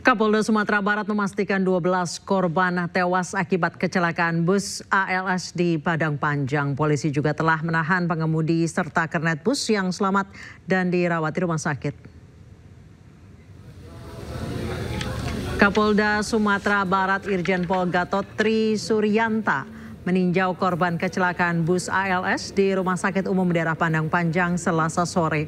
Kapolda Sumatera Barat memastikan 12 korban tewas akibat kecelakaan bus ALS di Padang Panjang. Polisi juga telah menahan pengemudi serta kernet bus yang selamat dan dirawat di rumah sakit. Kapolda Sumatera Barat Irjen Pol Gatot Tri Suryanta meninjau korban kecelakaan bus ALS di Rumah Sakit Umum Daerah Padang Panjang Selasa sore.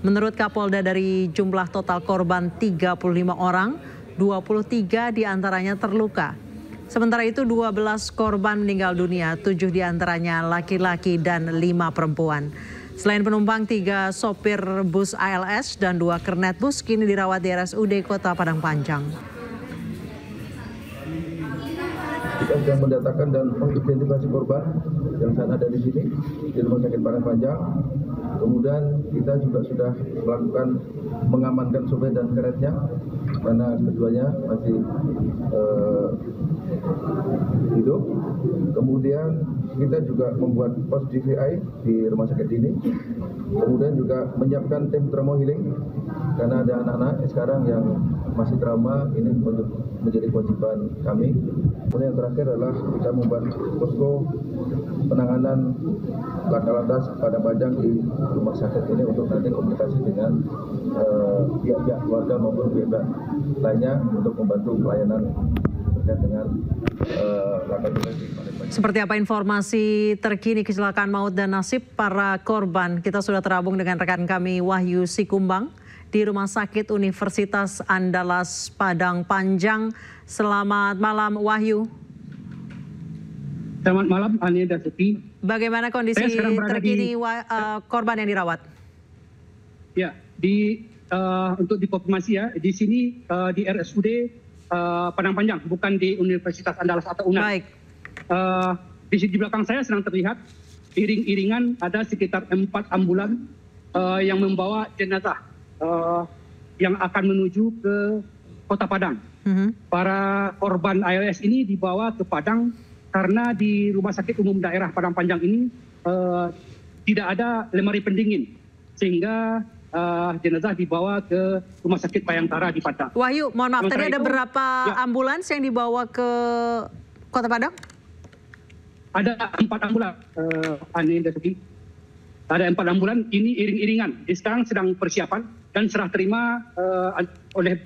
Menurut Kapolda, dari jumlah total korban 35 orang, 23 diantaranya terluka. Sementara itu 12 korban meninggal dunia, 7 diantaranya laki-laki dan 5 perempuan. Selain penumpang, 3 sopir bus ALS dan 2 kernet bus kini dirawat di RSUD Kota Padang Panjang. Kita sedang mendatakan dan mengidentifikasi korban yang saat ada di sini di Rumah Sakit Padang Panjang. Kemudian kita juga sudah melakukan mengamankan sopir dan keretnya karena keduanya masih hidup. Kemudian kita juga membuat pos DVI di rumah sakit ini. Kemudian juga menyiapkan tim trauma healing karena ada anak-anak sekarang yang masih trauma, ini untuk menjadi kewajiban kami. Kemudian yang terakhir adalah kita membuat posko penanganan laka lantas Padang Panjang di rumah sakit ini untuk nanti komunikasi dengan pihak-pihak keluarga maupun pihak lainnya untuk membantu pelayanan terkait dengan laka lantas di Padang Panjang. Seperti apa informasi terkini kecelakaan maut dan nasib para korban? Kita sudah terhubung dengan rekan kami Wahyu Sikumbang di Rumah Sakit Universitas Andalas Padang Panjang. Selamat malam Wahyu. Selamat malam Ani dan Suti. Bagaimana kondisi terkini korban yang dirawat? Ya, untuk dikonfirmasi ya, di sini di RSUD Padang Panjang, bukan di Universitas Andalas atau UNAN. Baik. Di belakang saya sedang terlihat iring-iringan ada sekitar 4 ambulan yang membawa jenazah yang akan menuju ke Kota Padang. Para korban ALS ini dibawa ke Padang karena di Rumah Sakit Umum Daerah Padang Panjang ini tidak ada lemari pendingin, sehingga jenazah dibawa ke Rumah Sakit Bayangkara di Padang. Wahyu, mohon maaf, tadi ada berapa ambulans yang dibawa ke Kota Padang? Ada 4 ambulan, Ani dan Suki. Ada 4 ambulan, ini iring-iringan. Sekarang sedang persiapan dan serah terima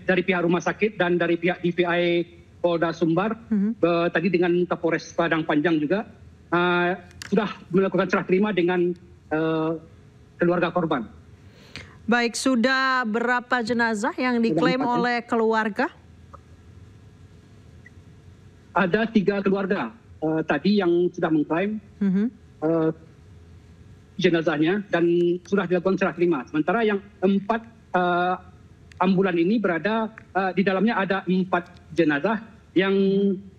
dari pihak rumah sakit dan dari pihak DVI Polda Sumbar, tadi dengan Kapolres Padang Panjang juga sudah melakukan serah terima dengan keluarga korban. Baik, sudah berapa jenazah yang diklaim oleh keluarga? Ada 3 keluarga tadi yang sudah mengklaim jenazahnya dan sudah dilakukan serah terima. Sementara yang 4 ambulan ini berada di dalamnya ada 4 jenazah yang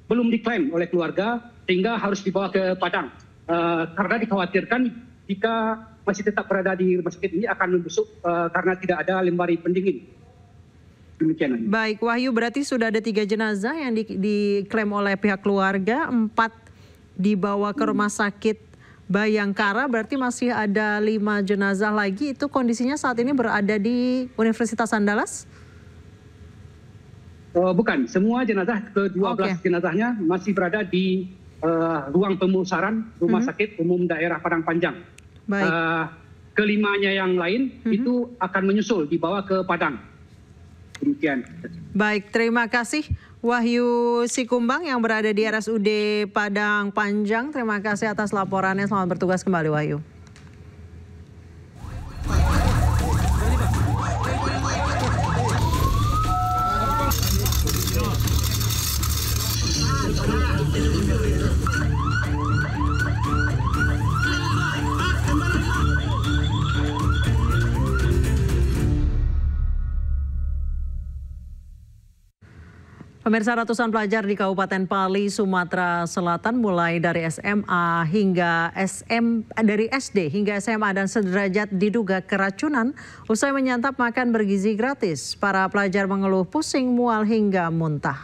belum diklaim oleh keluarga sehingga harus dibawa ke Padang karena dikhawatirkan jika masih tetap berada di rumah sakit ini akan membusuk karena tidak ada lemari pendingin. Demikian. Baik, Wahyu, berarti sudah ada 3 jenazah yang diklaim oleh pihak keluarga, 4 dibawa ke rumah sakit Bayangkara, berarti masih ada 5 jenazah lagi. Itu kondisinya saat ini berada di Universitas Andalas? Bukan, semua jenazah, ke-12 jenazahnya masih berada di ruang pemusaran Rumah Sakit Umum Daerah Padang Panjang. Baik. Kelimanya yang lain itu akan menyusul dibawa ke Padang. Demikian. Baik, terima kasih Wahyu Sikumbang yang berada di RSUD Padang Panjang. Terima kasih atas laporannya. Selamat bertugas kembali, Wahyu. Pemirsa, ratusan pelajar di Kabupaten Pali, Sumatera Selatan mulai dari SMA hingga dari SD hingga SMA dan sederajat diduga keracunan usai menyantap makan bergizi gratis. Para pelajar mengeluh pusing, mual hingga muntah.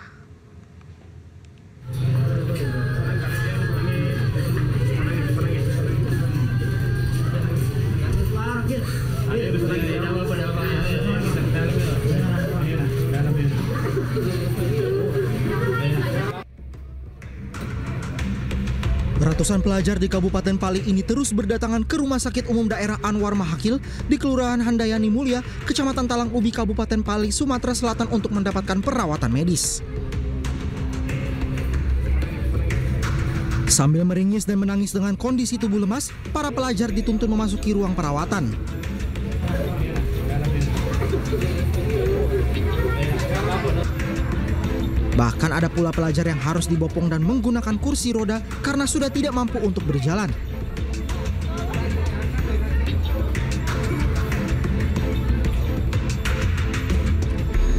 Ratusan pelajar di Kabupaten Pali ini terus berdatangan ke Rumah Sakit Umum Daerah Anwar Mahakil di Kelurahan Handayani Mulia, Kecamatan Talang Ubi, Kabupaten Pali, Sumatera Selatan untuk mendapatkan perawatan medis. Sambil meringis dan menangis dengan kondisi tubuh lemas, para pelajar dituntun memasuki ruang perawatan. Bahkan ada pula pelajar yang harus dibopong dan menggunakan kursi roda karena sudah tidak mampu untuk berjalan.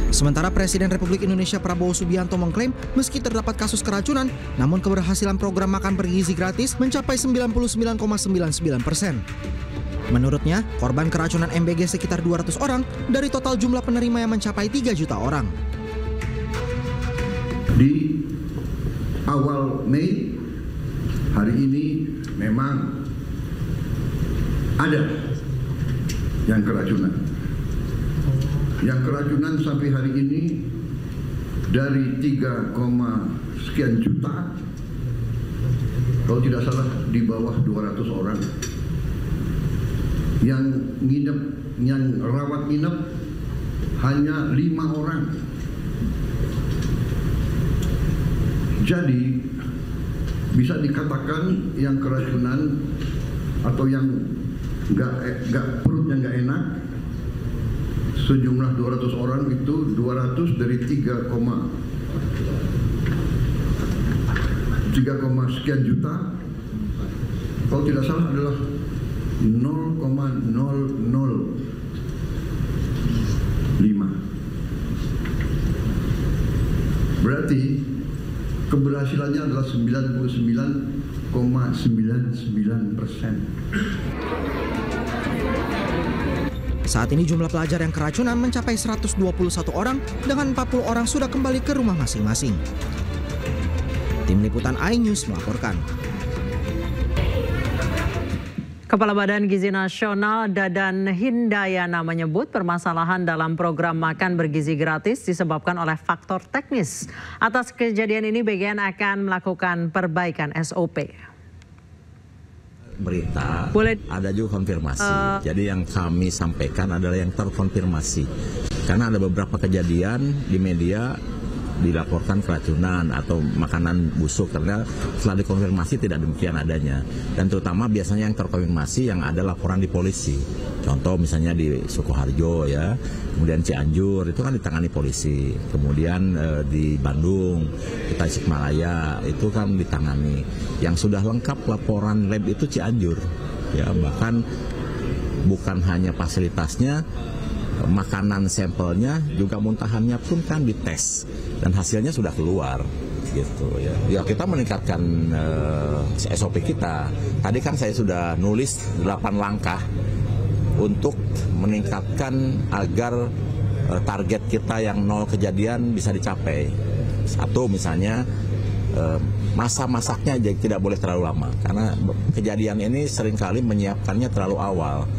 Sementara Presiden Republik Indonesia Prabowo Subianto mengklaim meski terdapat kasus keracunan, namun keberhasilan program makan bergizi gratis mencapai 99,99%. Menurutnya, korban keracunan MBG sekitar 200 orang dari total jumlah penerima yang mencapai 3 juta orang. Di awal Mei hari ini memang ada yang keracunan. Yang keracunan sampai hari ini dari 3, sekian juta, kalau tidak salah di bawah 200 orang. Yang nginep, yang rawat nginep hanya 5 orang. Jadi bisa dikatakan yang keracunan atau yang perutnya nggak enak sejumlah 200 orang itu 200 dari 3, sekian juta, kalau tidak salah adalah 0,005. Berarti keberhasilannya adalah 99,99%. Saat ini jumlah pelajar yang keracunan mencapai 121 orang dengan 40 orang sudah kembali ke rumah masing-masing. Tim Liputan iNews melaporkan. Kepala Badan Gizi Nasional Dadan Hindayana menyebut permasalahan dalam program makan bergizi gratis disebabkan oleh faktor teknis. Atas kejadian ini BGN akan melakukan perbaikan SOP. Berita ada juga konfirmasi. Jadi yang kami sampaikan adalah yang terkonfirmasi. Karena ada beberapa kejadian di media dilaporkan keracunan atau makanan busuk karena setelah dikonfirmasi tidak demikian adanya. Dan terutama biasanya yang terkonfirmasi yang ada laporan di polisi. Contoh misalnya di Sukoharjo ya, kemudian Cianjur itu kan ditangani polisi. Kemudian di Bandung, di Tasikmalaya itu kan ditangani. Yang sudah lengkap laporan lab itu Cianjur. Ya, bahkan bukan hanya fasilitasnya, makanan sampelnya juga muntahannya pun kan dites dan hasilnya sudah keluar gitu ya. Ya kita meningkatkan SOP kita. Tadi kan saya sudah nulis 8 langkah untuk meningkatkan agar target kita yang 0 kejadian bisa dicapai. Satu misalnya masa masaknya tidak boleh terlalu lama karena kejadian ini seringkali menyiapkannya terlalu awal.